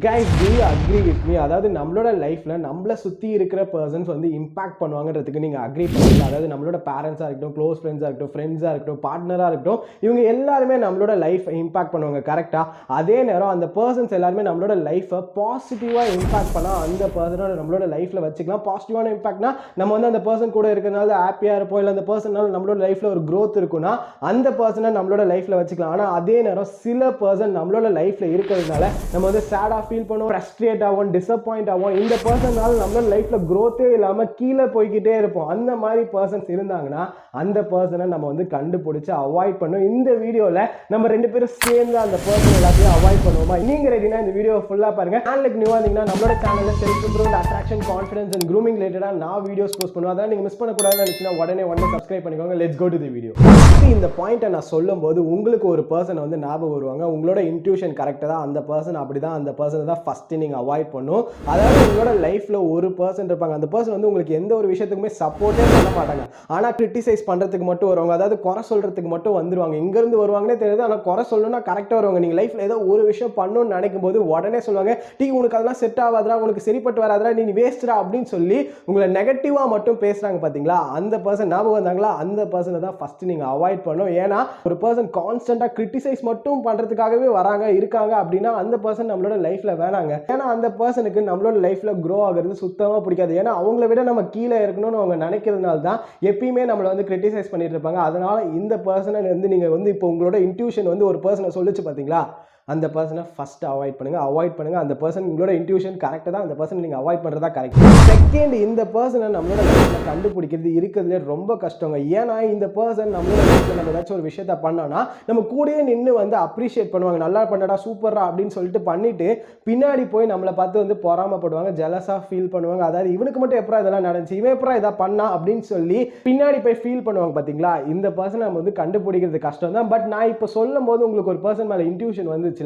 Guys, do you agree with me? அதாவது நம்மளோட லைஃப்ல நம்மள சுத்தி இருக்கிற பர்சன்ஸ் வந்து இம்பாக்ட் பண்ணுவாங்கன்றதுக்கு நீங்க அக்ரி பண்ணுவீங்க. அதாவது நம்மளோட பேரண்ட்ஸா இருக்கட்டும், க்ளோஸ் ஃப்ரெண்ட்ஸா இருக்கட்டும், ஃப்ரெண்ட்ஸா இருக்கட்டும், பார்ட்னரா இருக்கட்டும், இவங்க எல்லாருமே நம்மளோட லைஃப் இம்பாக்ட் பண்ணுவாங்க. கரெக்டா? அதே நேரம் அந்த பர்சன்ஸ் எல்லாருமே நம்மளோட லைஃபை பாசிட்டிவா இம்பாக்ட் பண்ணா அந்த பர்சனோட நம்மளோட லைஃப்ல வச்சுக்கலாம். பாசிட்டிவான இம்பாக்ட்னா நம்ம வந்து அந்த பர்சன் கூட இருக்கிறதுனால ஹாப்பியா இருப்போம், இல்லை அந்த பர்சனால நம்மளோட லைஃப்ல ஒரு growth இருக்குன்னா அந்த பர்சனை நம்மளோட லைஃப்ல வச்சுக்கலாம். ஆனா அதே நேரம் சில பர்சன் நம்மளோட லைஃப்ல இருக்கிறதுனால நம்ம வந்து சேடா ஃபீல் பண்ணுவோம், ஃப்ரஸ்ட்ரேட் ஆகும், டிசப்பாயிண்ட் ஆகும். இந்த பர்சனால நம்மளோட லைஃப்ல growth இல்லாம கீழே போய்கிட்டே இருப்போம். அந்த மாதிரி பர்சன்ஸ் இருந்தாங்கன்னா அந்த பர்சனை நம்ம வந்து கண்டுபிடிச்சு அவாய்ட் பண்ணும். இந்த வீடியோல நம்ம ரெண்டு பேரும் சேர்ந்து அந்த பர்சன் எல்லாத்தையும் அவாய்ட் பண்ணுவோமா? நீங்க ரெடினா இந்த வீடியோ ஃபுல்லா பாருங்க. சேனலுக்கு நியூவா இருந்தீங்கன்னா நம்மளோட சேனல்ல self improvement, attraction, confidence and grooming ரிலேட்டடா நான் வீடியோஸ் போஸ்ட் பண்ணுவேன். அதான் நீங்க மிஸ் பண்ணக்கூடாதுன்னு நினைச்சீங்கன்னா உடனே சப்ஸ்கிரைப் பண்ணிக்கோங்க. Let's go to the video. இந்த பாயிண்ட்டை நான் சொல்லும்போது உங்களுக்கு ஒரு பர்சன் வந்து ஞாபகம் வருவாங்க. உங்களோட இன்ட்யூஷன் கரெக்டாக தான், அந்த பர்சன் அப்படிதான், அந்த பர்சனை தான் ஃபர்ஸ்ட் நீங்க அவாய்ட் பண்ணும். அதாவது உங்களோட லைஃப்ல ஒரு பர்சன் இருப்பாங்க, அந்த பர்சன் வந்து உங்களுக்கு எந்த ஒரு விஷயத்துக்குமே சப்போர்ட்டே பண்ண மாட்டாங்க. ஆனா கிரிட்டிசைஸ் பண்றதுக்கு மட்டும் வருவாங்க, அதாவது குறை சொல்றதுக்கு மட்டும் வந்துருவாங்க. இங்க இருந்து வருவாங்கன்னே தெரியாது, ஆனா குறை சொல்லணும்னா கரெக்டா வருவாங்க. நீங்க லைஃப்ல ஏதோ ஒரு விஷயம் பண்ணணும்னு நினைக்கும் போது உடனே சொல்லுவாங்க, டீ உனக்கு அதெல்லாம் செட் ஆகாதா, உனக்கு சரிப்பட்டு வராதா, நீ வேஸ்டா அப்படின்னு சொல்லி உங்களை நெகட்டிவா மட்டும் பேசுறாங்க. பாத்தீங்களா? அந்த பர்சன் ஞாபகம் வந்தாங்களா? அந்த பர்சனை தான் ஃபர்ஸ்ட் நீங்க அவாய்ட் பண்ணணும். ஏன்னா ஒரு பர்சன் கான்ஸ்டன்டா கிரிட்டிசைஸ் மட்டும் பண்றதுக்காகவே வராங்க இருக்காங்க அப்படின்னா அந்த பர்சன் நம்மளோட லைஃப்ல வேணாங்க. ஏன்னா அந்த பர்சனுக்கு நம்மளோட லைஃப்ல க்ரோ ஆகிறது சுத்தமா பிடிக்காது. ஏன்னா அவங்கள விட நம்ம கீழே இருக்கணும்னு அவங்க நினைக்கிறதுனால தான் எப்பயுமே நம்மளை வந்து கிரிட்டிசைஸ் பண்ணிட்டு இருப்பாங்க. அதனால இந்த பர்சனை வந்து நீங்க வந்து இப்போ உங்களோட இன்ட்யூஷன் வந்து ஒரு பர்சனை சொல்லிச்சு பாத்தீங்களா, அந்த பர்சனை ஃபர்ஸ்ட் அவாய்ட் பண்ணுங்க. அந்த பர்சன் உங்களோட இன்ட்யூஷன் கரெக்டாக தான், அந்த பர்சன் நீங்க அவாய்ட் பண்றதா கரெக்ட். செகண்ட், இந்த பர்சனை நம்மளோட லைஃப்ல கண்டுபிடிக்கிறது இருக்கிறதுலே ரொம்ப கஷ்டங்க. ஏன்னா இந்த பர்சன் நம்மளோட லைஃப்ல நம்ம ஏதாச்சும் ஒரு விஷயத்த பண்ணோம்னா நம்ம கூடயே நின்று வந்து அப்ரிஷியேட் பண்ணுவாங்க, நல்லா பண்ணடா, சூப்பரா அப்படின்னு சொல்லிட்டு பண்ணிட்டு பின்னாடி போய் நம்மளை பார்த்து வந்து பொறாமப்படுவாங்க, ஜெலஸா ஃபீல் பண்ணுவாங்க. அதாவது இவனுக்கு மட்டும் எப்பறம் இதெல்லாம் நடந்துச்சு, இவன் எப்பறம் இதை பண்ணா அப்படின்னு சொல்லி பின்னாடி போய் ஃபீல் பண்ணுவாங்க. பாத்தீங்களா? இந்த பர்சனை நம்ம வந்து கண்டுபிடிக்கிறது கஷ்டம் தான். பட் நான் இப்போ சொல்லும் போது உங்களுக்கு ஒரு பர்சன் மேல இன்ட்யூஷன் வந்துச்சு,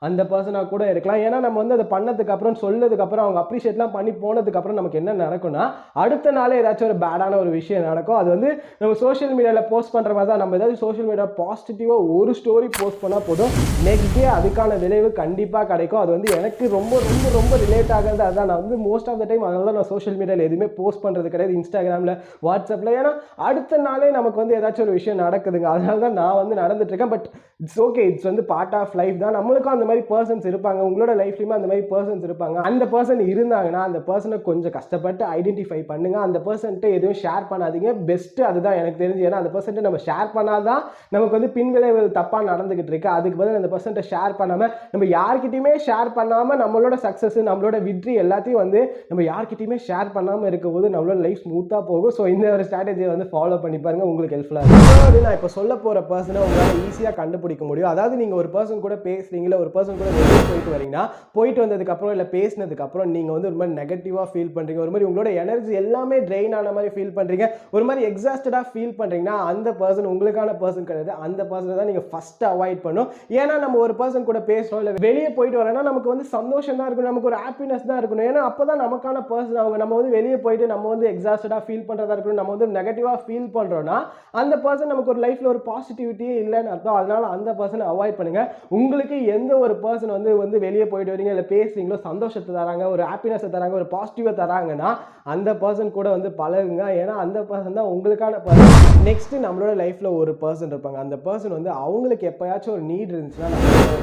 அந்த பர்சனா கூட இருக்கலாம். ஏன்னா நம்ம வந்து அதை பண்ணதுக்கு அப்புறம் சொல்லதுக்கு அப்புறம் அவங்க அப்ரிஷியேட்லாம் பண்ணி போனதுக்கு அப்புறம் நமக்கு என்ன நடக்கும்னா அடுத்த நாளே ஏதாச்சும் ஒரு பேடான ஒரு விஷயம் நடக்கும். அது வந்து நம்ம சோஷியல் மீடியாவில் போஸ்ட் பண்ற மாதிரி தான். நம்ம ஏதாவது சோஷியல் மீடியா பாசிட்டிவா ஒரு ஸ்டோரி போஸ்ட் பண்ணா போதும், நெக்ஸ்ட் டே அதுக்கான விளைவு கண்டிப்பா கிடைக்கும். அது வந்து எனக்கு ரொம்ப ரொம்ப ரொம்ப ரிலேட் ஆகிறது. அதான் நான் வந்து மோஸ்ட் ஆஃப் த டைம் அதனால தான் நான் சோஷியல் மீடியாவில் எதுவுமே போஸ்ட் பண்றது கிடையாது, இன்ஸ்டாகிராம்ல, வாட்ஸ்அப்ல. ஏன்னா அடுத்த நாளே நமக்கு வந்து ஏதாச்சும் ஒரு விஷயம் நடக்குதுங்க. அதனால தான் நான் வந்து நடந்துட்டு இருக்கேன். பட் இட்ஸ் ஓகே, இட்ஸ் வந்து பார்ட் ஆஃப் லைஃப் தான். நம்மளுக்கும் அந்த மாதிரி பர்சன்ஸ் இருப்பாங்க, உங்களோட லைஃப்லயுமே அந்த மாதிரி பர்சன்ஸ் இருப்பாங்க. அந்த பர்சன் இருந்தாங்கன்னா அந்த பர்சனை கொஞ்சம் கஷ்டப்பட்டு ஐடென்டிஃபை பண்ணுங்க. அந்த பர்சன்ட்டு எதுவும் ஷேர் பண்ணாதீங்க, பெஸ்ட் அதுதான் எனக்கு தெரிஞ்சு. ஏன்னா அந்த பர்சன்ட்டு நம்ம ஷேர் பண்ணாதான் நமக்கு வந்து பின்விளைவுகள் தப்பா நடந்துகிட்டு இருக்கு. அதுக்கு பதில் அந்த பர்சன்ட்டை ஷேர் பண்ணாம நம்ம யார்கிட்டயுமே ஷேர் பண்ணாம நம்மளோட சக்சஸ், நம்மளோட விக்டரி எல்லாத்தையும் வந்து நம்ம யார்கிட்டயுமே ஷேர் பண்ணாம இருக்கும் போது நம்மளோட லைஃப் ஸ்மூத்தா போகும். ஸோ இந்த ஒரு ஸ்ட்ராட்டஜியை வந்து ஃபாலோ பண்ணி பாருங்க, உங்களுக்கு ஹெல்ப்ஃபுல்லா இருக்கும். நான் இப்போ சொல்ல போற பர்சனை உங்களால் ஈஸியா கண்டுபிடிக்க முடியும். அதாவது நீங்க ஒரு பர்சன் கூட பேசுறீங்களா, ஒரு பர்சன் கூட வெளியே போயிட்டு வரீங்கன்னா, போயிட்டு வந்ததுக்கு அப்புறம் இல்ல பேசினதுக்கு அப்புறம் நீங்க வந்து ஒரு மாதிரி நெகட்டிவா ஃபீல் பண்றீங்க, ஒரு மாதிரி உங்களோட எனர்ஜி எல்லாமே ட்ரெயின் ஆன மாதிரி ஃபீல் பண்றீங்க, ஒரு மாதிரி எக்ஸாஸ்டடா ஃபீல் பண்றீங்கன்னா அந்த பர்சன் உங்களுக்கான பர்சன் கிடையாது. அந்த பர்சனை தான் நீங்க ஃபர்ஸ்ட் அவாய்ட் பண்ணும். ஏன்னா நம்ம ஒரு பர்சன் கூட பேசுறோம் இல்ல வெளியே போயிட்டு வரோம்னா நமக்கு வந்து சந்தோஷம் தான் இருக்கணும், நமக்கு ஒரு ஹாப்பினஸ் தான் இருக்கணும். ஏன்னா அப்பதான் நமக்கான பர்சன் அவங்க. நம்ம வந்து வெளியே போயிட்டு நம்ம வந்து எக்ஸாஸ்டடா ஃபீல் பண்றதா இருக்கணும், நம்ம வந்து நெகட்டிவா ஃபீல் பண்றோம்னா அந்த பர்சன் நமக்கு ஒரு லைஃப்ல ஒரு பாசிட்டிவிட்டியே இல்லைன்னு அர்த்தம். அதனால அந்த பர்சனை அவாய்ட் பண்ணுங்க. உங்களுக்கு எந்த ஒரு பர்சன் வந்து வெளியே போயிட்டு வரீங்க இல்ல பேசுறீங்களோ, சந்தோஷத்தை தராங்க, ஒரு ஹாப்பினஸ் தராங்க, ஒரு பாசிட்டிவா தராங்கன்னா அந்த பர்சன் கூட வந்து பழகுங்க. ஏன்னா அந்த பர்சன் தான் உங்களுக்கான பர்சன். நெக்ஸ்ட், நம்மளோட லைஃப்ல ஒரு பர்சன் இருப்பாங்க, அந்த பர்சன் வந்து அவங்களுக்கு எப்பயாச்சும் ஒரு நீட் இருந்துச்சுன்னா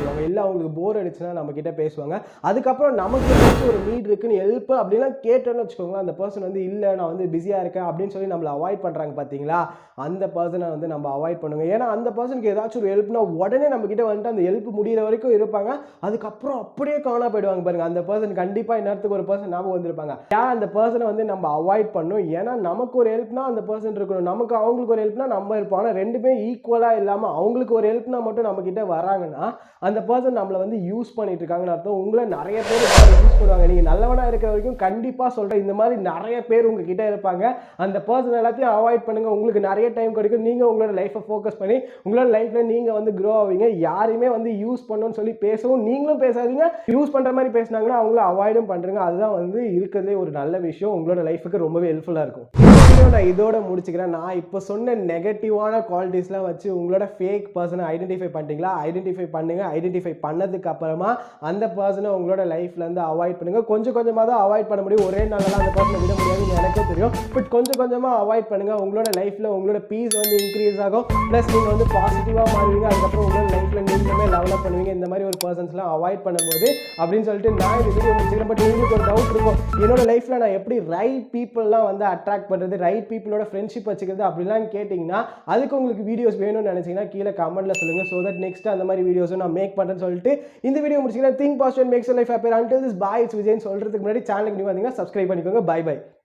நம்ம இல்ல அவங்களுக்கு போர் அடிச்சுன்னா நம்ம கிட்ட பேசுவாங்க. அதுக்கப்புறம் நமக்கு ஏதாச்சும் ஒரு நீட் இருக்குன்னு ஹெல்ப் அப்படிலாம் கேட்டோன்னு வச்சுக்கோங்களேன், அந்த பர்சன் வந்து இல்ல நான் வந்து பிஸியா இருக்கேன் அப்படின்னு சொல்லி நம்மளை அவாய்ட் பண்றாங்க. பாத்தீங்களா? அந்த பர்சனை வந்து நம்ம அவாய்ட் பண்ணுங்க. ஏன்னா அந்த பர்சனுக்கு ஏதாச்சும் ஒரு ஹெல்ப்னா உடனே நம்ம கிட்ட வந்துட்டு அந்த ஹெல்ப் முடிகிற வரைக்கும் இருப்பாங்க, அதுக்கப்புறம் அப்படியே காணா போயிடுவாங்க. பாருங்க, அந்த பர்சன் கண்டிப்பா இன்னத்துக்கு ஒரு பர்சன் ஞாபகம் வந்திருப்பாங்க. ஏன் அந்த பர்சனை வந்து நம்ம அவாய்ட் பண்ணும்? ஏன்னா நமக்கு ஒரு ஹெல்ப்னா அந்த பர்சன் இருக்கணும், நமக்கு அவங்களுக்கு ஒரு ஹெல்ப்னா நம்ம இருப்போம். ஆனால் ரெண்டுமே ஈக்குவலா இல்லாம அவங்களுக்கு ஒரு ஹெல்ப்னா மட்டும் நம்ம கிட்ட வராங்கன்னா அந்த பர்சன் நம்மளை வந்து யூஸ் பண்ணிட்டு இருக்காங்கன்னு அர்த்தம். உங்களை நிறைய பேர் யூஸ் பண்ணுவாங்க. நீங்க நல்லவனா இருக்கிற வரைக்கும் கண்டிப்பா சொல்றேன், இந்த மாதிரி நிறைய பேர் உங்ககிட்ட இருப்பாங்க. அந்த பர்சன் எல்லாத்தையும் அவாய்ட் பண்ணுங்க, உங்களுக்கு நிறைய டைம் கிடைக்கும். நீங்க உங்களோட லைஃபை ஃபோக்கஸ் பண்ணி உங்களோட லைஃப்ல நீங்க வந்து க்ரோ ஆவீங்க. யாரையுமே வந்து யூஸ் பண்ணணும்னு சொல்லி பேசவும் நீங்களும் பேசாதீங்க. யூஸ் பண்ற மாதிரி பேசினாங்கன்னா அவங்கள அவாய்டும் பண்றீங்க. அதுதான் வந்து இருக்கிறதே ஒரு நல்ல விஷயம், உங்களோட லைஃபுக்கு ரொம்பவே ஹெல்ப்ஃபுல்லா இருக்கும். வீடியோ நான் இதோட முடிச்சுக்கிறேன். நான் இப்போ சொன்ன நெகட்டிவான குவாலிட்டிஸ்லாம் வச்சு உங்களோட ஃபேக் பர்சனை ஐடென்டிஃபை பண்ணிட்டீங்களா? ஐடென்டிஃபை பண்ணுங்க. ஐடென்டிஃபை பண்ணதுக்கு அப்புறமா அந்த பர்சனை உங்களோட லைஃப்லேருந்து அவாய்ட் பண்ணுங்க. கொஞ்சம் கொஞ்சமாக தான் அவாய்ட் பண்ண முடியும். ஒரே நாளெல்லாம் அந்த பர்சனை விட முடியாதுன்னு எனக்கே தெரியும். பட் கொஞ்சம் கொஞ்சமாக அவாய்ட் பண்ணுங்க. உங்களோட லைஃப்பில் உங்களோட பீஸ் வந்து இன்க்ரீஸ் ஆகும். ப்ளஸ் நீங்கள் வந்து பாசிட்டிவாக மாறுவீங்க. அதுக்கப்புறம் உங்களோட லைஃப்பில் நீங்களுமே லெவலப் பண்ணுவீங்க. இந்த மாதிரி ஒரு பர்சன்ஸ்லாம் அவாய்ட் பண்ணும்போது அப்படின்னு சொல்லிட்டு நான் இந்த வீடியோ முடிச்சுக்கிறேன். பட் உங்களுக்கு ஒரு டவுட் இருக்கும், என்னோட லைஃப்பில் நான் எப்படி ரைட் பீப்புளெலாம் வந்து அட்ராக்ட் பண்ணுறது, ரைட் பீப்புளோட ஃப்ரெண்ட்ஷிப் வச்சுக்கிறது அப்படிலாம் கேட்டிங்கன்னா அதுக்கு உங்களுக்கு வீடியோஸ் வேணும்னு நினச்சிங்கன்னா கீழே கமெண்ட்டில் சொல்லுங்கள். ஸோ தட் நெக்ஸ்ட் அந்த மாதிரி வீடியோஸும் நான் மேக் பண்ணுறேன்னு சொல்லிட்டு இந்த வீடியோ முடிச்சுக்கிறேன். Think positive and makes your life happier. Until this bye it's விஜய்னு சொல்கிறதுக்கு முன்னாடி சேனலுக்கு நீங்கள் வந்தீங்கன்னா சப்ஸ்கிரைப் பண்ணிக்கோங்க. Bye by.